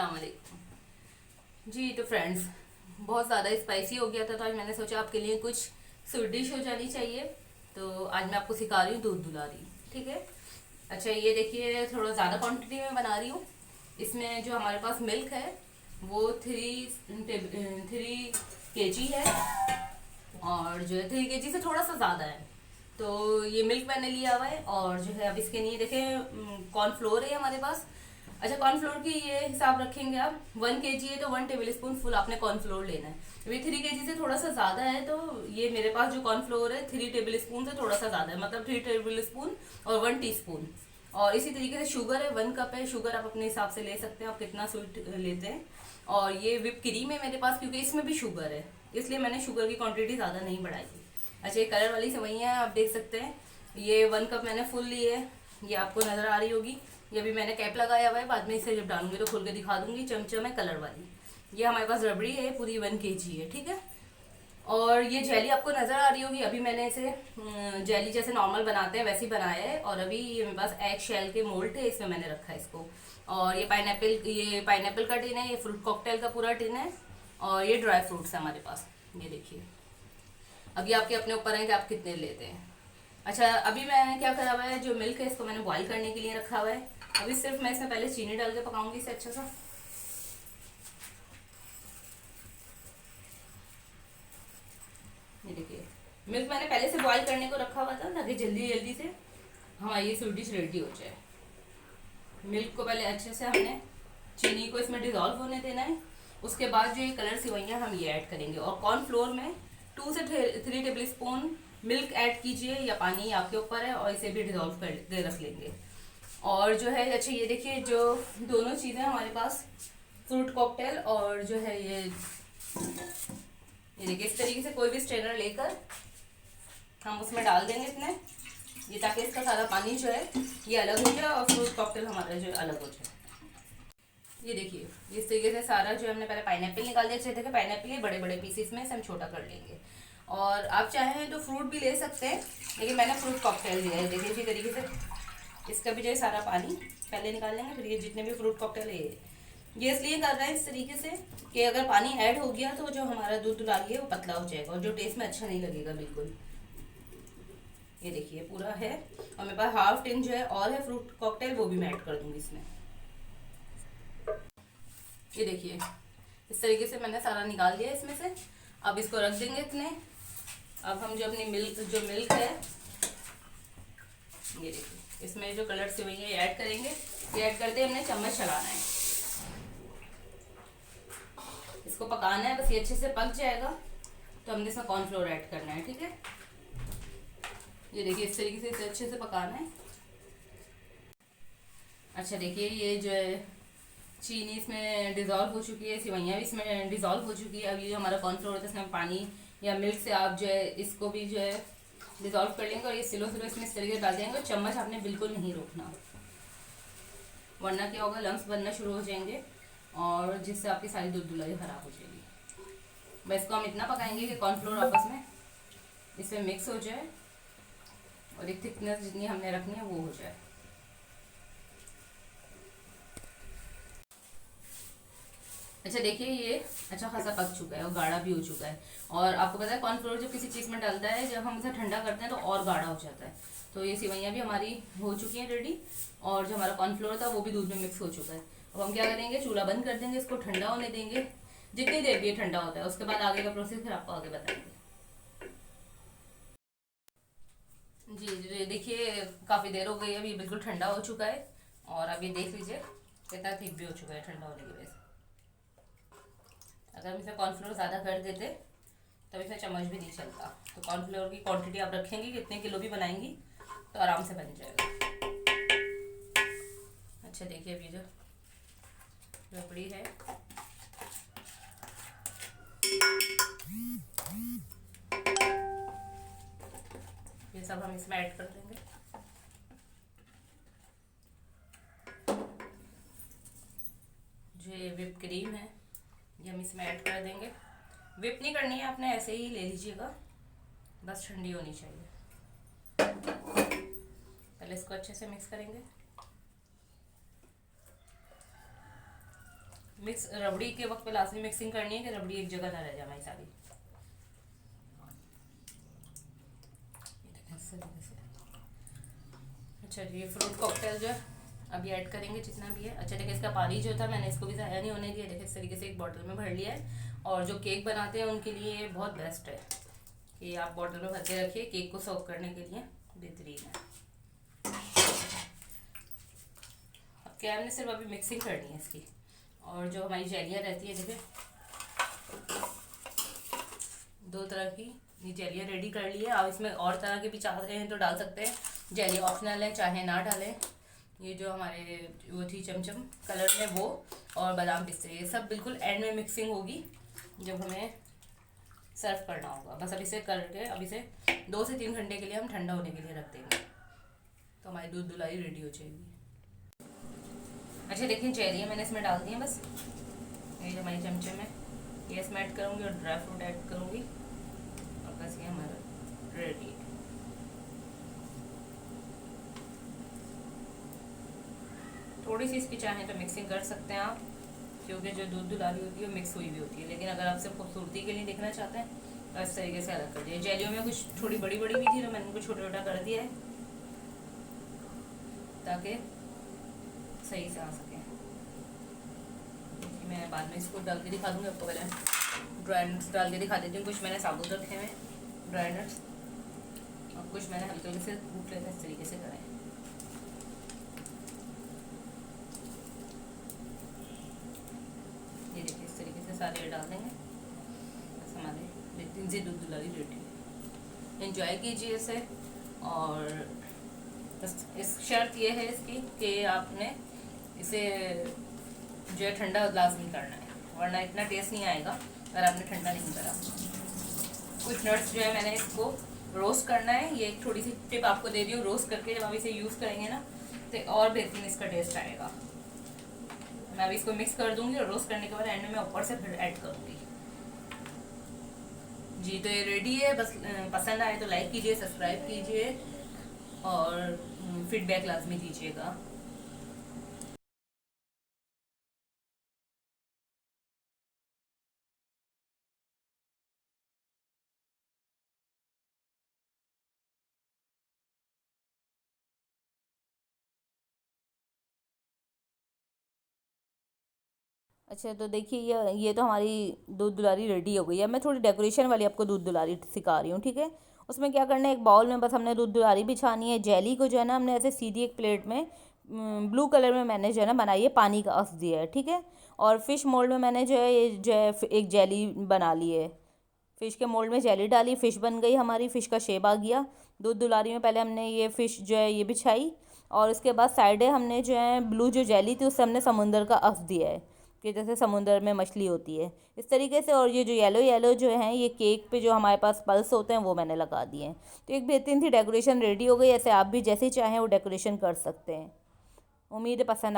अस्सलाम वालेकुम जी। तो फ्रेंड्स, बहुत ज़्यादा स्पाइसी हो गया था, तो आज मैंने सोचा आपके लिए कुछ स्वीट डिश हो जानी चाहिए। तो आज मैं आपको सिखा रही हूँ दूध दुलारी। ठीक है। अच्छा, ये देखिए, थोड़ा ज़्यादा क्वांटिटी में बना रही हूँ। इसमें जो हमारे पास मिल्क है वो 3 kg है, और जो है 3 kg से थोड़ा सा ज़्यादा है। तो ये मिल्क मैंने लिया हुआ है, और जो है अब इसके लिए देखें कॉर्नफ्लोर है हमारे पास। अच्छा, कॉर्नफ्लोर की ये हिसाब रखेंगे आप, 1 kg है तो 1 टेबल स्पून फुल आपने कॉर्नफ्लोर लेना है। अभी 3 kg से थोड़ा सा ज़्यादा है, तो ये मेरे पास जो कॉर्नफ्लोर है 3 टेबल स्पून से थोड़ा सा ज़्यादा है, मतलब 3 टेबल स्पून और 1 टीस्पून। और इसी तरीके से शुगर है, 1 कप है। शुगर आप अपने हिसाब से ले सकते हैं, आप कितना स्वीट लेते हैं। और ये विप क्रीम है मेरे पास, क्योंकि इसमें भी शुगर है, इसलिए मैंने शुगर की क्वांटिटी ज़्यादा नहीं बढ़ाई थी। अच्छा, ये कलर वाली सेवइयाँ हैं, आप देख सकते हैं। ये 1 कप मैंने फुल ली है, ये आपको नज़र आ रही होगी। ये अभी मैंने कैप लगाया हुआ है, बाद में इसे जब डालूंगी तो खोल के दिखा दूंगी। चमचम है कलर वाली। ये हमारे पास रबड़ी है, पूरी 1 kg है। ठीक है। और ये जेली आपको नज़र आ रही होगी। अभी मैंने इसे जेली जैसे नॉर्मल बनाते हैं वैसे ही बनाया है। और अभी ये मेरे पास एग शेल के मोल्ड है, इसमें मैंने रखा है इसको। और ये पाइनएप्पल का टिन है, ये फ्रूट कॉकटेल का पूरा टिन है। और ये ड्राई फ्रूट्स है हमारे पास, ये देखिए। अभी आपके अपने ऊपर है कि आप कितने लेते हैं। अच्छा, अभी मैंने क्या करा हुआ है, जो मिल्क है इसको मैंने बॉईल करने के लिए रखा हुआ है। अभी सिर्फ मैं इसमें पहले चीनी डाल के पकाऊंगी इसे अच्छा सा। ये देखिए, मिल्क मैंने पहले से बॉईल करने को रखा हुआ था, ताकि जल्दी जल्दी से हमारी ये स्वीट डिश रेडी हो जाए। मिल्क को पहले अच्छे से हमने चीनी को इसमें डिजोल्व होने देना है। उसके बाद जो ये कलर सेवइयाँ हम ये ऐड करेंगे। और कॉर्नफ्लोर में 2 से 3 टेबल स्पून मिल्क ऐड कीजिए, या पानी आपके ऊपर है, और इसे भी डिजोल्व कर दे रख लेंगे। और जो है, अच्छा ये देखिए, जो दोनों चीज़ें हमारे पास, फ्रूट कॉकटेल और जो है ये देखिए, इस तरीके से कोई भी स्ट्रेनर लेकर हम उसमें डाल देंगे इतने, ये ताकि इसका सारा पानी जो है ये अलग हो जाए और फ्रूट कॉकटेल हमारा जो है अलग हो जाए। ये देखिए, इस तरीके से सारा जो हमने पहले पाइनएप्पल निकाल दिया। देखिए, पाइनएप्पल ये बड़े बड़े पीसेस में इसे हम छोटा कर लेंगे। और आप चाहें तो फ्रूट भी ले सकते हैं, लेकिन मैंने फ्रूट कॉकटेल लिया है। देखिए, इसी तरीके से इसका भी जो है सारा पानी पहले निकाल लेंगे। फिर ये जितने भी फ्रूट कॉकटेल है ये इसलिए कर रहे हैं इस तरीके से कि अगर पानी ऐड हो गया तो जो हमारा दूध दुलारी है वो पतला हो जाएगा, और जो टेस्ट में अच्छा नहीं लगेगा बिल्कुल। ये देखिए पूरा है। और मेरे पास हाफ टिन जो है और है फ्रूट कॉकटेल, वो भी मैं ऐड कर दूंगी इसमें। ये देखिए, इस तरीके से मैंने सारा निकाल दिया इसमें से। अब इसको रख देंगे इतने। अब हम जो अपनी मिल्क है, ये देखिए, इसमें जो कलर सेवइयाँ ये ऐड करेंगे। ये ऐड करते हमने चम्मच चलाना है, इसको पकाना है। बस ये अच्छे से पक जाएगा तो हमने इसमें कॉर्नफ्लोर ऐड करना है। ठीक है। ये देखिए, इस तरीके से इसे अच्छे से पकाना है। अच्छा देखिए, ये जो है चीनी इसमें डिज़ोल्व हो चुकी है, सेवइयाँ भी इसमें डिज़ोल्व हो चुकी है। अब ये जो हमारा कॉर्नफ्लोर होता है, इसमें पानी या मिल्क से आप जो है इसको भी जो है डिज़ोल्व कर लेंगे। और ये स्लो स्लो इसमें इस तरीके से डाल देंगे। चम्मच आपने बिल्कुल नहीं रोकना, वरना क्या होगा, लम्स बनना शुरू हो जाएंगे, और जिससे आपकी सारी दूध दुलाई ख़राब हो जाएगी। बस इसको हम इतना पकाएंगे कि कॉर्नफ्लोर आपस में इसमें मिक्स हो जाए, और एक थिकनेस जितनी हमने रखनी है वो हो जाए। अच्छा देखिए, ये अच्छा खासा पक चुका है और गाढ़ा भी हो चुका है। और आपको पता है, कॉर्नफ्लोर जब किसी चीज़ में डलता है, जब हम उसे ठंडा करते हैं तो और गाढ़ा हो जाता है। तो ये सेवइयाँ भी हमारी हो चुकी हैं रेडी, और जो हमारा कॉर्नफ्लोर था वो भी दूध में मिक्स हो चुका है। अब हम क्या करेंगे, चूल्हा बंद कर देंगे, इसको ठंडा होने देंगे। जितनी देर भी ये ठंडा होता है, उसके बाद आगे का प्रोसेस फिर आपको आगे बताएंगे। जी जी, देखिए काफ़ी देर हो गई है, अभी बिल्कुल ठंडा हो चुका है। और अब ये देख लीजिए कितना थिक भी हो चुका है ठंडा होने की वजह से। अगर हम इसमें कॉर्नफ्लोर ज़्यादा कर देते तब इसमें चम्मच भी नहीं चलता। तो कॉर्नफ्लोर की क्वांटिटी आप रखेंगी, कितने किलो भी बनाएंगी तो आराम से बन जाएगा। अच्छा देखिए, अभी जो रबड़ी है ये सब हम इसमें ऐड कर देंगे। जो ये विप क्रीम है ये हम इसमें ऐड कर देंगे। विप नहीं करनी है आपने, ऐसे ही ले लीजिएगा, बस ठंडी होनी चाहिए। पहले इसको अच्छे से मिक्स करेंगे। मिक्स रबड़ी के वक्त पे लास्ट में मिक्सिंग करनी है कि रबड़ी एक जगह ना रह जाए हमारी सारी। अच्छा जी, ये फ्रूट कॉकटेल जो है अभी ऐड करेंगे जितना भी है। अच्छा देखिए, इसका पानी जो था मैंने इसको भी ज़ाया नहीं होने दिया। देखिए इस तरीके से एक बॉटल में भर लिया है। और जो केक बनाते हैं उनके लिए ये बहुत बेस्ट है कि आप बॉटल में भर के रखिए, केक को सर्व करने के लिए बेहतरीन है। अब क्या हमने सिर्फ अभी मिक्सिंग करनी है इसकी। और जो हमारी जेलियाँ रहती है, देखिए 2 तरह की ये जेलियाँ रेडी कर ली है। आप इसमें और तरह के भी चाहते हैं तो डाल सकते हैं, जेली ऑप्शनल है, चाहे ना डालें। ये जो हमारे वो थी चमचम कलर में वो, और बादाम पिस्ते, ये सब बिल्कुल एंड में मिक्सिंग होगी जब हमें सर्व करना होगा। बस अब इसे करके अब इसे 2 से 3 घंटे के लिए हम ठंडा होने के लिए रख देंगे, तो हमारी दूध दुलाई रेडी हो जाएगी। अच्छा देखिए, जेलियाँ मैंने इसमें डाल दी हैं। बस ये जो हमारी चमचम है ये इसमें ऐड करूँगी और ड्राई फ्रूट ऐड करूँगी, और बस ये हमारा रेडी है। थोड़ी सी इसकी चाहें तो मिक्सिंग कर सकते हैं आप, क्योंकि जो दूध दुलारी होती है वो मिक्स हुई भी होती है। लेकिन अगर आप सिर्फ खूबसूरती के लिए देखना चाहते हैं तो इस तरीके से अलग कर दिए। जेलियों में कुछ थोड़ी बड़ी बड़ी भी थी तो मैंने उनको छोटा छोटा कर दिया है ताकि सही से आ सके। मैं बाद में इसको डाल के दिखा दूँगी आपको। पहले ड्राई नट्स डाल के दिखा देती हूँ। कुछ मैंने साबुत रखे हुए ड्राई नट्स और कुछ मैंने हल्के हल्के से कूट लेते हैं, इस तरीके से करें। ये देखिए इस तरीके से सारे डाल देंगे, बस हमारे बेहतरीन से दूध दुलारी रेडी है। एंजॉय कीजिए इसे। और बस इस शर्त ये है इसकी कि आपने इसे जो है ठंडा लाजमी करना है, वरना इतना टेस्ट नहीं आएगा अगर आपने ठंडा नहीं करा। कुछ नट्स जो है मैंने इसको रोस्ट करना है। ये एक थोड़ी सी टिप आपको दे रही हूँ, रोस्ट करके जब आप इसे यूज़ करेंगे ना तो और बेहतरीन इसका टेस्ट आएगा। मैं अभी इसको मिक्स कर दूंगी और रोस्ट करने के बाद एंड में ऊपर से फिर ऐड करूंगी जी। तो ये रेडी है। बस पसंद आए तो लाइक कीजिए, सब्सक्राइब कीजिए और फीडबैक लाजमी दीजिएगा। अच्छा तो देखिए, ये तो हमारी दूध दुलारी रेडी हो गई है। मैं थोड़ी डेकोरेशन वाली आपको दूध दुलारी सिखा रही हूँ, ठीक है। उसमें क्या करना है, एक बाउल में बस हमने दूध दुलारी बिछानी है। जेली को जो है ना हमने ऐसे सीधी एक प्लेट में ब्लू कलर में मैंने जो है ना बनाई है, पानी का अस दिया है, ठीक है। और फिश मोल्ड में मैंने जो है ये जो है एक जेली बना ली है। फ़िश के मोल्ड में जेली डाली, फ़िश बन गई हमारी, फ़िश का शेप आ गया। दूध दुलारी में पहले हमने ये फ़िश जो है ये बिछाई, और उसके बाद साइडे हमने जो है ब्लू जो जेली थी उससे हमने समुंदर का अस दिया है कि जैसे समुंदर में मछली होती है इस तरीके से। और ये जो येलो येलो जो है ये केक पे जो हमारे पास पल्स होते हैं वो मैंने लगा दिए हैं। तो एक बेहतरीन सी डेकोरेशन रेडी हो गई। ऐसे आप भी जैसे चाहें वो डेकोरेशन कर सकते हैं। उम्मीद है पसंद